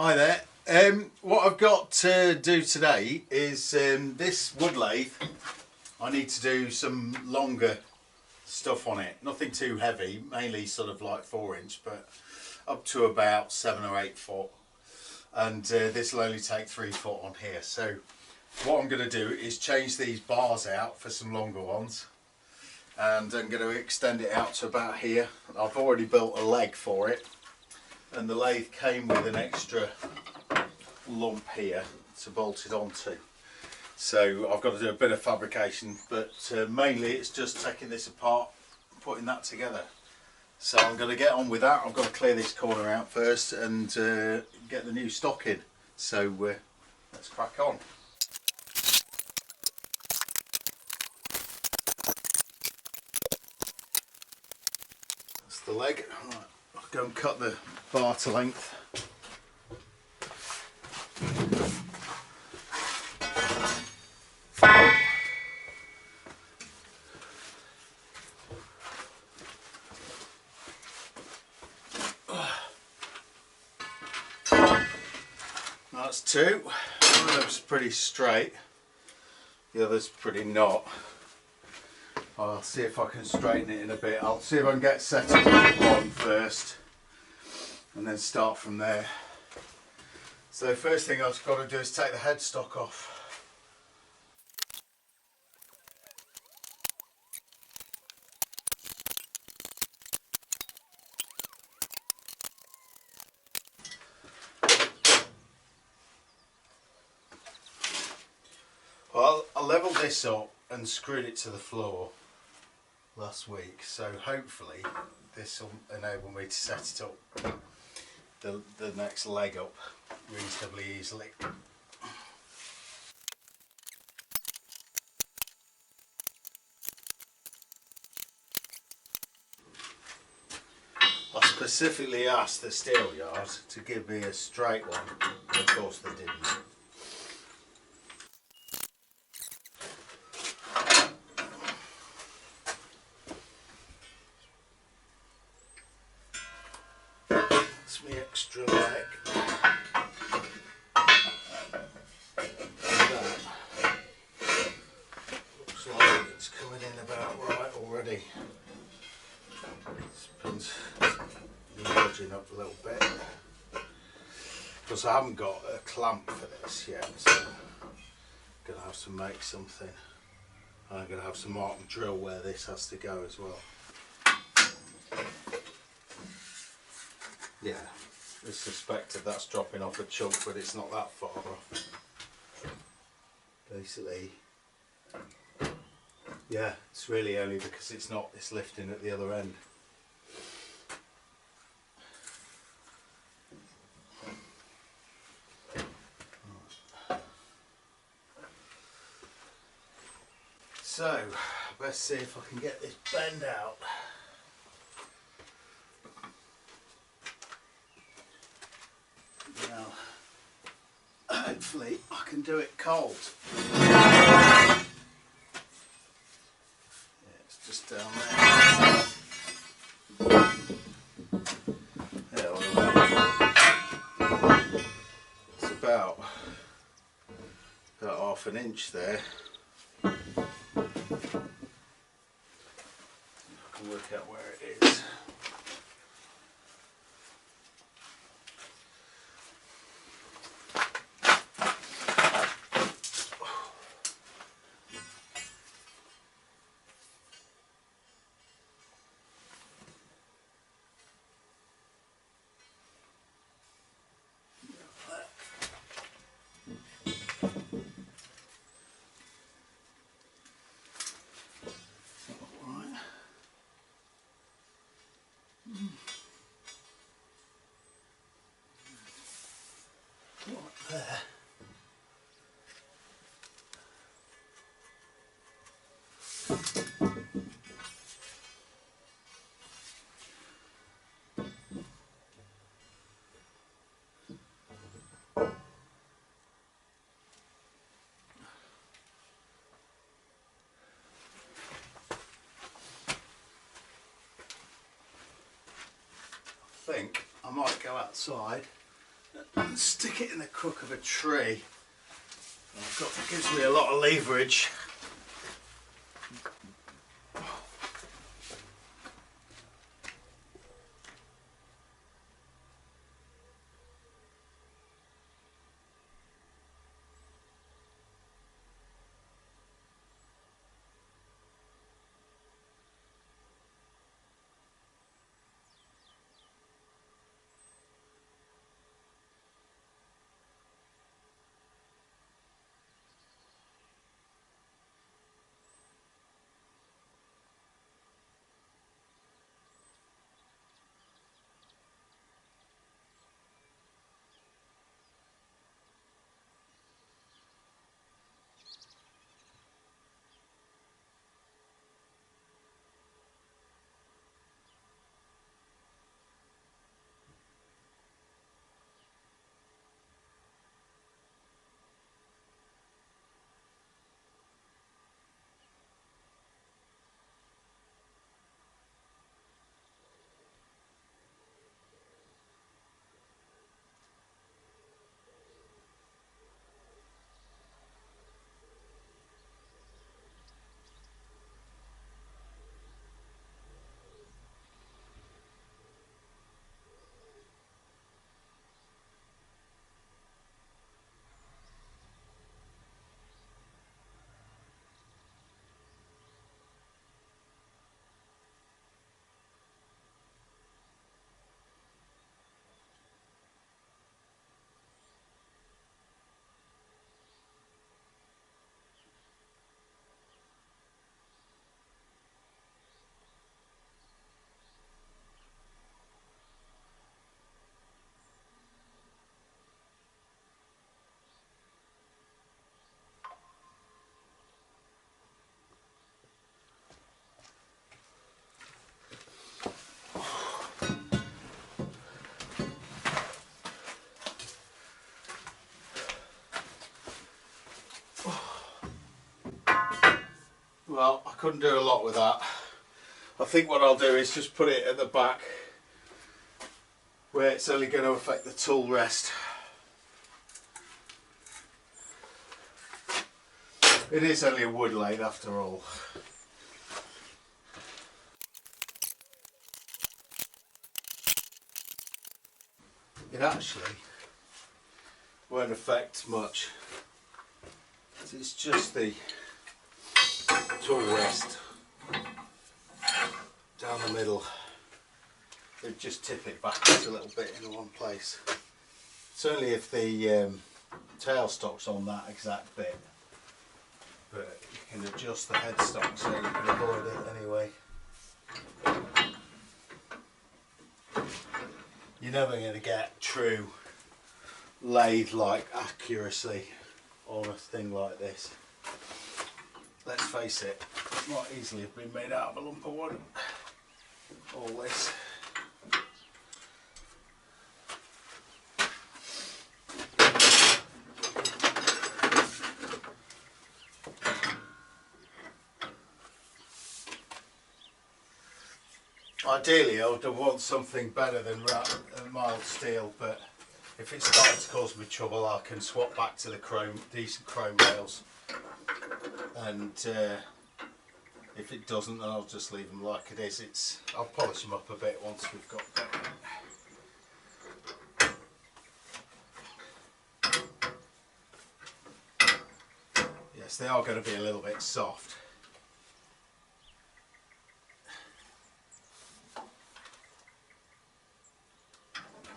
Hi there. What I've got to do today is this wood lathe. I need to do some longer stuff on it. Nothing too heavy, mainly sort of like 4-inch, but up to about 7 or 8 foot. And this will only take 3 foot on here. So what I'm going to do is change these bars out for some longer ones. And I'm going to extend it out to about here. I've already built a leg for it. And the lathe came with an extra lump here to bolt it onto. So I've got to do a bit of fabrication, but mainly it's just taking this apart and putting that together. So I'm going to get on with that. I've got to clear this corner out first and get the new stock in. So let's crack on. That's the leg. Right, I'll go and cut the bar to length. That's 2. One of them's pretty straight, the other's pretty not. I'll see if I can straighten it in a bit. I'll see if I can get settled on one first and then start from there. So first thing I've got to do is take the headstock off. Well, I levelled this up and screwed it to the floor last week, so hopefully this will enable me to set it up, the next leg up, reasonably easily. I specifically asked the steel yard to give me a straight one, of course they didn't. That's my extra leg. That looks like it's coming in about right already. This pin's nudging up a little bit. Because I haven't got a clamp for this yet, so I'm going to have to make something. I'm going to have to mark and drill where this has to go as well. Yeah, I suspected that's dropping off a chunk, but it's not that far off. Basically, yeah, it's really only because it's lifting at the other end. So, let's see if I can get this bend out. Now, hopefully I can do it cold. Yeah, it's just down there. Yeah, well, it's about half an inch there. I can work out where it is. There. I think I might go outside and stick it in the crook of a tree. That gives me a lot of leverage. Well, I couldn't do a lot with that. I think what I'll do is just put it at the back where it's only going to affect the tool rest. It is only a wood lathe after all. It actually won't affect much. It's just the tool rest down the middle. They just tip it backwards a little bit in one place. It's only if the tailstock's on that exact bit, but you can adjust the headstock so you can avoid it anyway. You're never going to get true lathe-like accuracy on a thing like this. Let's face it, it might easily have been made out of a lump of wood. All this. Ideally, I would want something better than mild steel, but if it starts to cause me trouble, I can swap back to the decent chrome rails. And if it doesn't, then I'll just leave them like it is. I'll polish them up a bit once we've got that. Yes, they are going to be a little bit soft.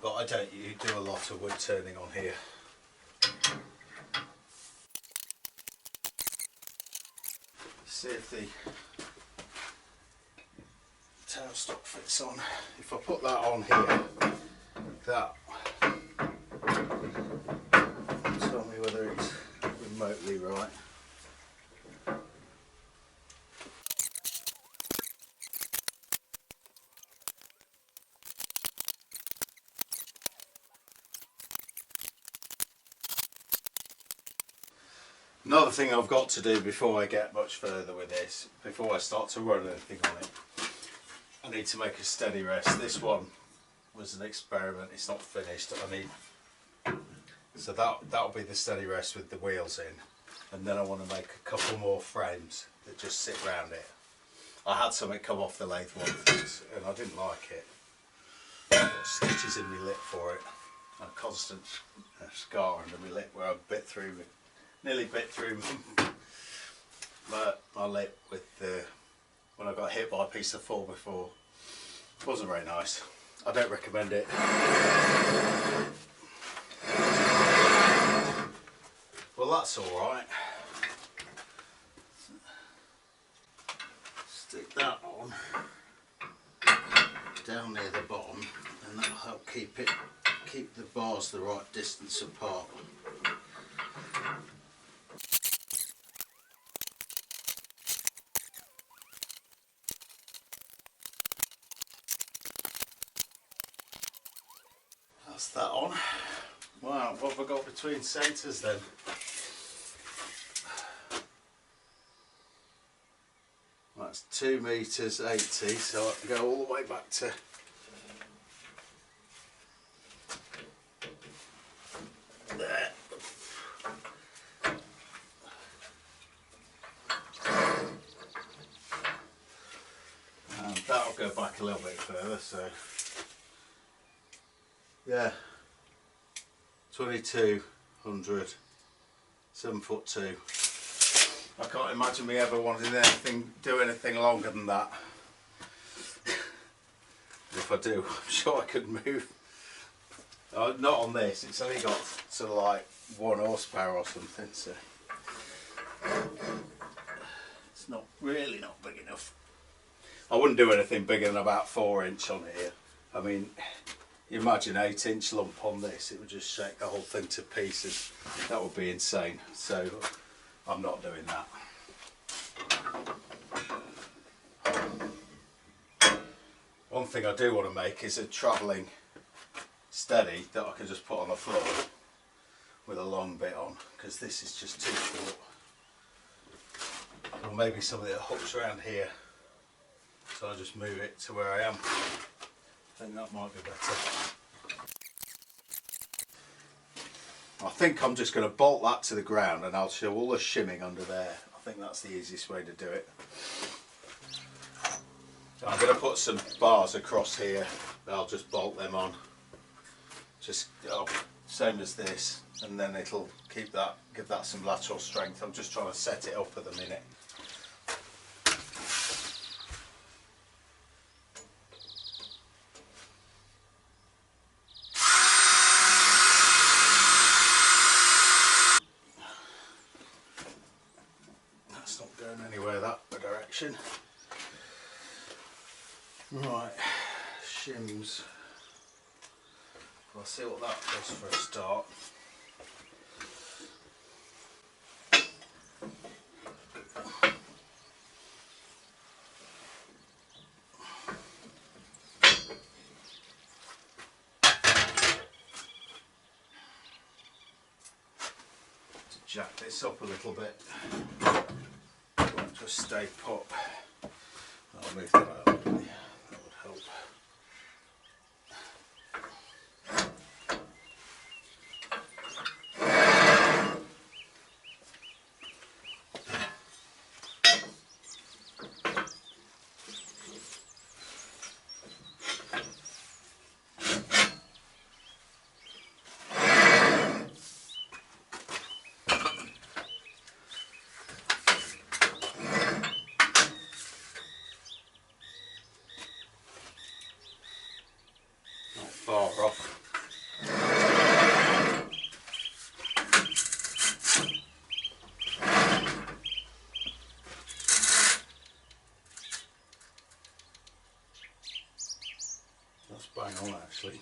But I don't do a lot of wood turning on here. See if the tailstock fits on. If I put that on here, that tell me whether it's remotely right. Another thing I've got to do before I get much further with this, before I start to run anything on it, I need to make a steady rest. This one was an experiment, it's not finished. I need So that'll be the steady rest with the wheels in, and then I want to make a couple more frames that just sit around it. I had something come off the lathe once and I didn't like it. I've got stitches in my lip for it, and a constant scar under my lip where I nearly bit through my lip with when I got hit by a piece of 4x4. It wasn't very nice. I don't recommend it. Well, that's alright. Stick that on down near the bottom, and that'll help keep the bars the right distance apart. That's that on. Wow, what have I got between centres then? That's 2 meters 80, so I can go all the way back to there. And that'll go back a little bit further, so yeah, 2200, 7'2". I can't imagine me ever wanting do anything longer than that. If I do, I'm sure I could move. Not on this, it's only got sort of like 1 horsepower or something, so it's not really not big enough. I wouldn't do anything bigger than about 4 inch on here. I mean, you imagine 8 inch lump on this, it would just shake the whole thing to pieces. That would be insane. So I'm not doing that. One thing I do want to make is a travelling steady that I can just put on the floor with a long bit on, because this is just too short. Or maybe something that hooks around here, so I'll just move it to where I am. I think that might be better. I think I'm just going to bolt that to the ground and I'll show all the shimming under there. I think that's the easiest way to do it. So I'm going to put some bars across here. I'll just bolt them on. Just same as this, and then it'll give that some lateral strength. I'm just trying to set it up at the minute. Right, shims. I'll see what that does for a start. To jack this up a little bit, won't just stay put. I'll move that out. That would help. Far off. That's bang on actually.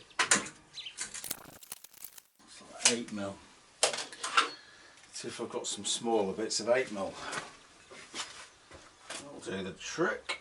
It's like 8mm. Let's see if I've got some smaller bits of 8mm. That'll do the trick.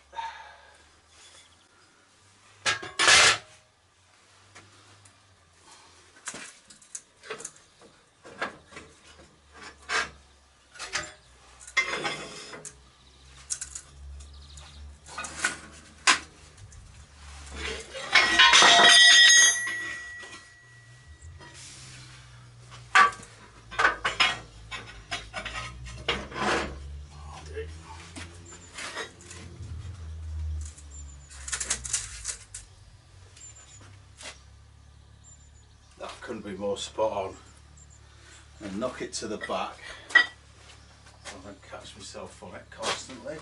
be more spot on. And knock it to the back. I don't catch myself on it constantly.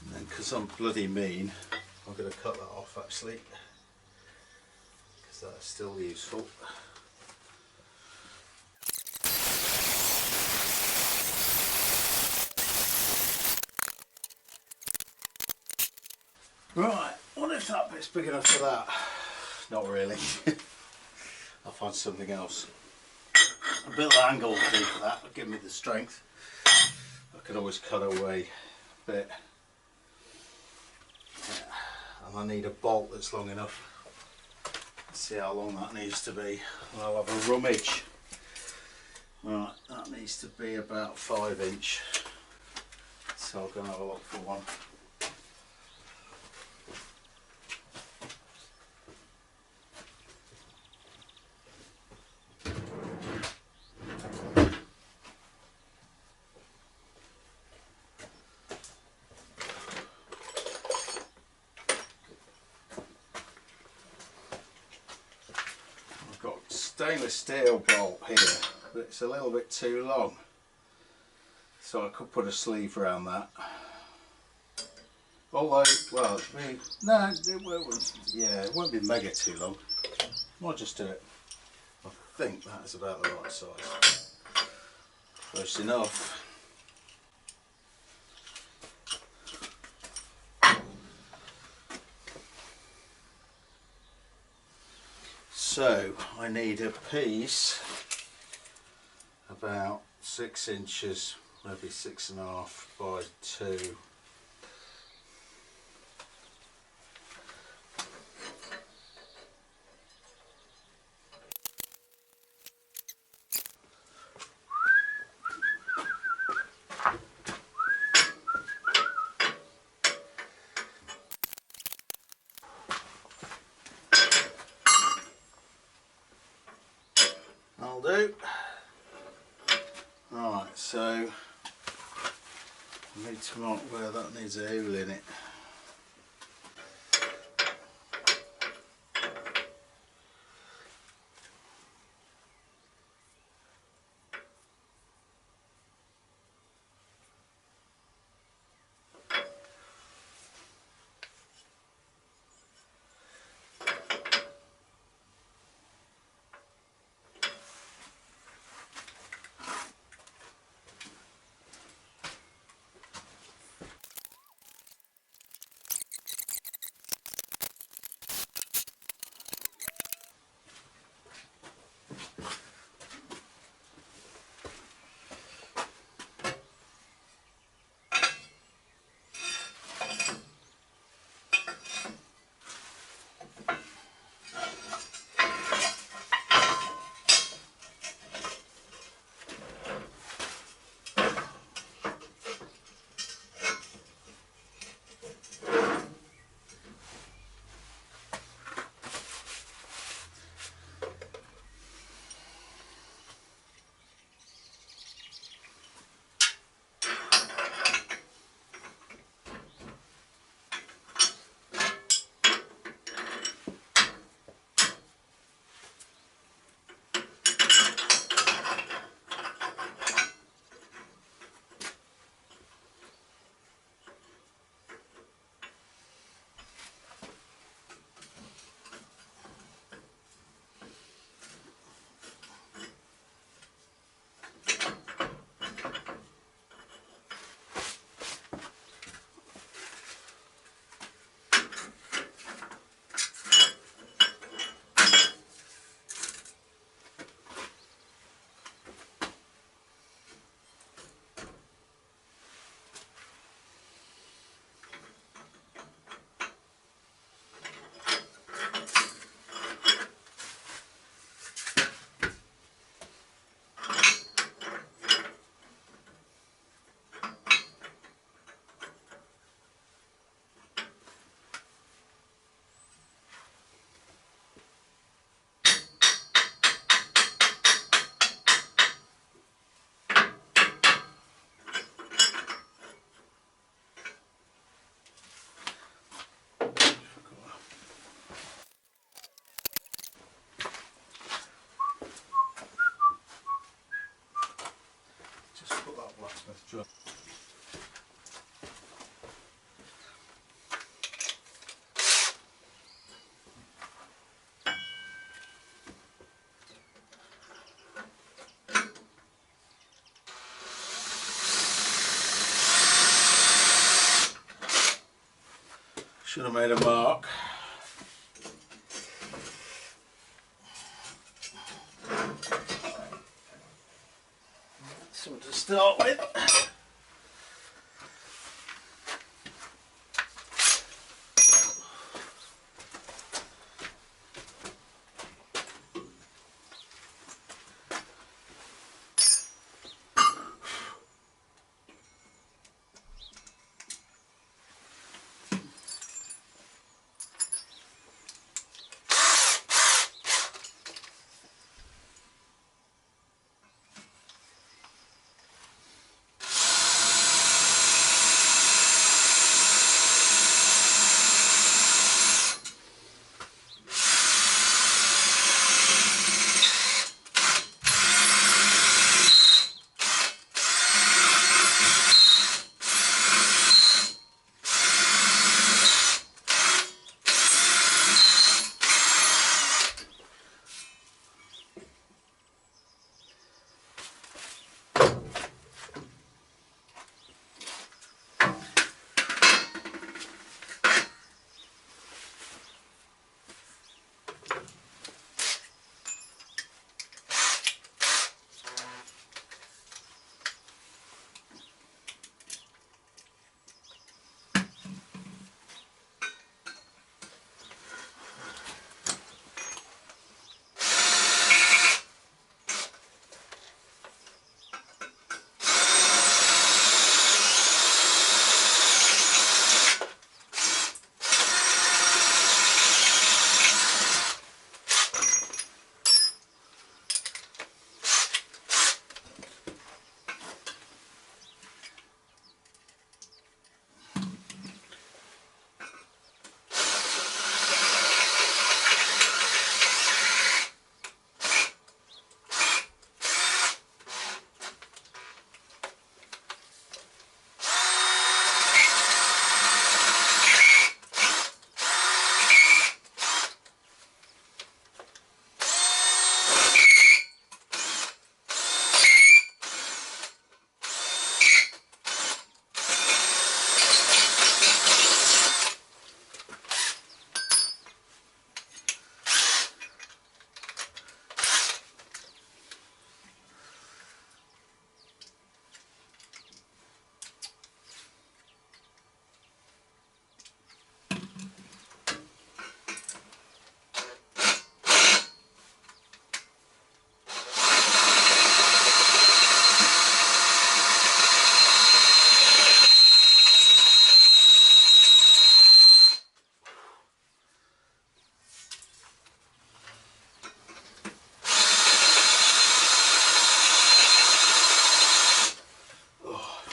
And then, because I'm bloody mean, I'm going to cut that off actually, because that's still useful. Right, I wonder if that bit's big enough for that. Not really. I'll find something else. A bit of angle will do for that, will give me the strength. I could always cut away a bit. Yeah. And I need a bolt that's long enough. Let's see how long that needs to be. I'll have a rummage. Right, that needs to be about 5-inch. So I'll go and have a look for one. Stainless steel bolt here, but it's a little bit too long, so I could put a sleeve around that. Although, well, no, it won't be mega too long. I'll just do it. I think that is about the right size. Close enough. So I need a piece about 6 inches, maybe 6.5 by 2. I'll do. Right, so I need to mark where that needs a hole in it. Should have made a mark. Something to start with.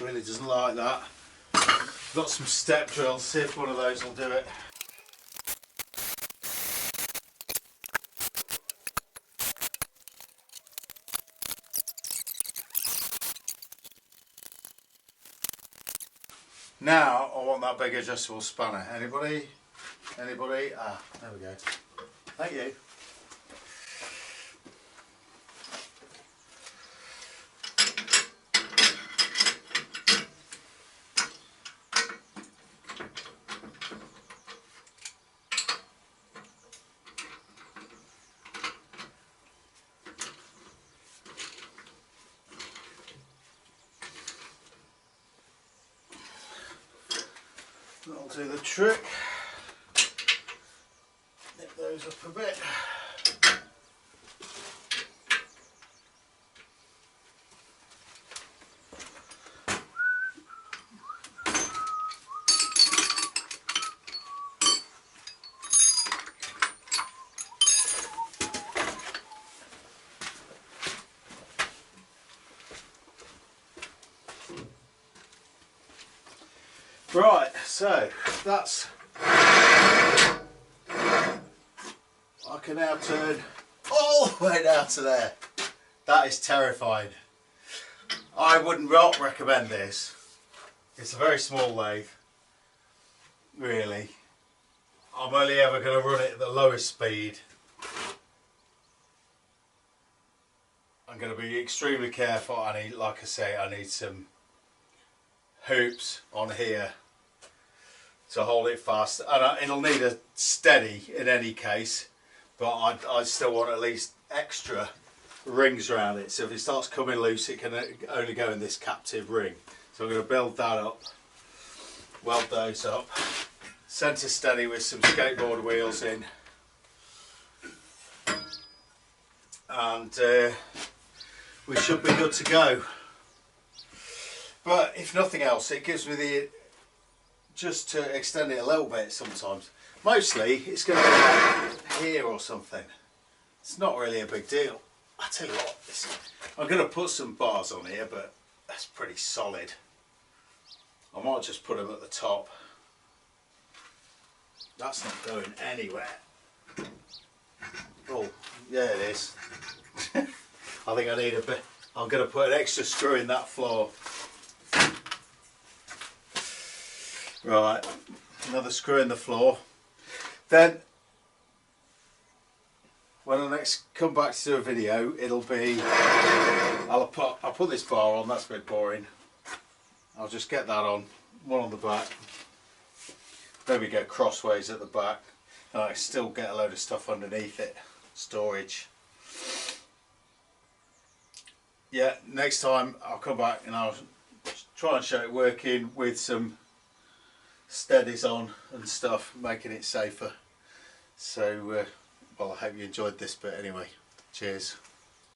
Really doesn't like that. Got some step drills, see if one of those will do it. Now I want that big adjustable spanner. Anybody? Anybody? Ah, there we go. Thank you. That'll do the trick. Nip those up a bit. Right, so that's, I can now turn all the way down to there. That is terrifying. I wouldn't recommend this. It's a very small lathe, really. I'm only ever going to run it at the lowest speed. I'm going to be extremely careful. I need, like I say, I need some hoops on here to hold it fast, and it'll need a steady in any case, but I still want at least extra rings around it, so if it starts coming loose it can only go in this captive ring. So I'm going to build that up, weld those up, centre steady with some skateboard wheels in, and we should be good to go. But if nothing else, it gives me the, just to extend it a little bit sometimes. Mostly it's going to be like here or something. It's not really a big deal. I tell you what, I'm going to put some bars on here, but that's pretty solid. I might just put them at the top. That's not going anywhere. Oh, yeah it is. I think I need a bit. I'm going to put an extra screw in that floor. Right, another screw in the floor. Then when I next come back to do a video, it'll be, I'll put this bar on. That's a bit boring. I'll just get that on, one on the back, maybe go crossways at the back, and I still get a load of stuff underneath it, storage. Yeah, next time I'll come back and I'll try and show it working with some steadies on and stuff, making it safer. So well, I hope you enjoyed this bit anyway. Cheers.